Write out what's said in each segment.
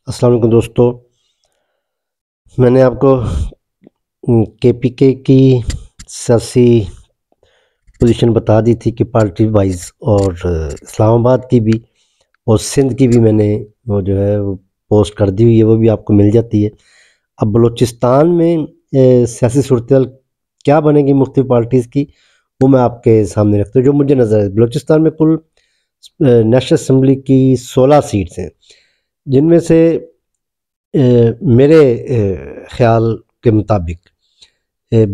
السلام علیکم دوستو، میں نے آپ کو کے پی کے کی سیاسی پوزیشن بتا دی تھی کہ پارٹی وائز، اور اسلام آباد کی بھی اور سندھ کی بھی میں نے وہ جو ہے وہ پوسٹ کر دی ہوئی ہے، وہ بھی آپ کو مل جاتی ہے۔ اب بلوچستان میں سیاسی صورتحال کیا بنے گی مختلف پارٹیز کی، وہ میں آپ کے سامنے رکھتا ہوں۔ جو مجھے نظر ہے، بلوچستان میں کل نیشنل اسمبلی کی 16 سیٹس ہیں، جن میں سے میرے خیال کے مطابق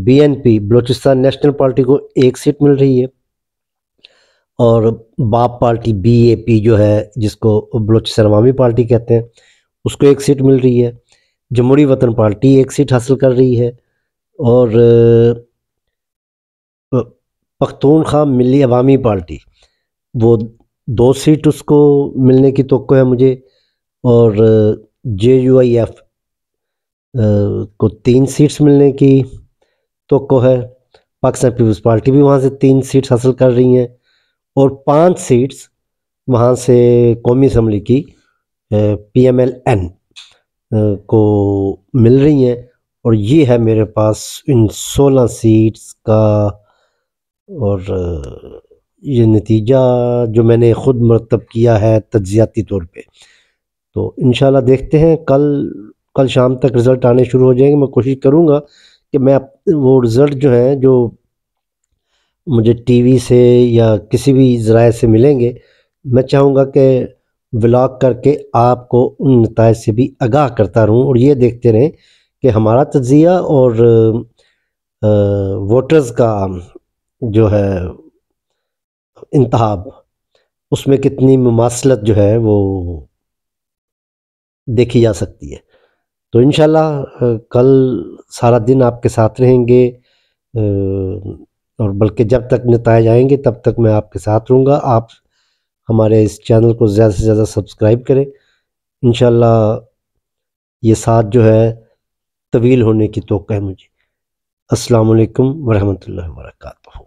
B N P Balochistan National Party کو 1 سیٹ مل رہی ہے، اور باپ پارٹی بی اے پی جو ہے، جس کو بلوچستان عوامی پارٹی کہتے ہیں، اس کو 1 سیٹ مل رہی ہے۔ جمہوری وطن پارٹی 1 سیٹ حاصل کر رہی ہے، اور پختونخوا ملی عوامی پارٹی وہ 2 سیٹ اس کو ملنے کی توقع ہے مجھے، اور جے یو آئی ایف کو 3 سیٹس ملنے کی توقع ہے۔ پاکستان پیپلز پارٹی بھی وہاں سے 3 سیٹس حاصل کر رہی ہیں، اور 5 سیٹس وہاں سے قومی اسمبلی کی پی ایم ایل این کو مل رہی ہیں، اور یہ ہے میرے پاس ان 16 سیٹس کا اور یہ نتیجہ جو میں نے خود مرتب کیا ہے تجزیاتی طور پہ۔ تو انشاءاللہ دیکھتے ہیں، کل شام تک رزلٹ آنے شروع ہو جائیں گے۔ میں کوشش کروں گا کہ میں وہ رزلٹ جو ہیں، جو مجھے ٹی وی سے یا کسی بھی ذرائع سے ملیں گے، میں چاہوں گا کہ ولاگ کر کے آپ کو ان نتائج سے بھی آگاہ کرتا رہوں، اور یہ دیکھتے رہیں کہ ہمارا تجزیہ اور ووٹرز کا جو ہے انتخاب، اس میں کتنی مماثلت جو ہے وہ دیکھی جا سکتی ہے۔ تو انشاءاللہ کل سارا دن آپ کے ساتھ رہیں گے، اور بلکہ جب تک نتائج آئیں گے تب تک میں آپ کے ساتھ رہوں گا۔ آپ ہمارے اس چینل کو زیادہ سے زیادہ سبسکرائب کریں۔ انشاءاللہ یہ ساتھ جو ہے طویل ہونے کی توقع ہے مجھے۔ السلام علیکم ورحمۃ اللہ وبرکاتہ۔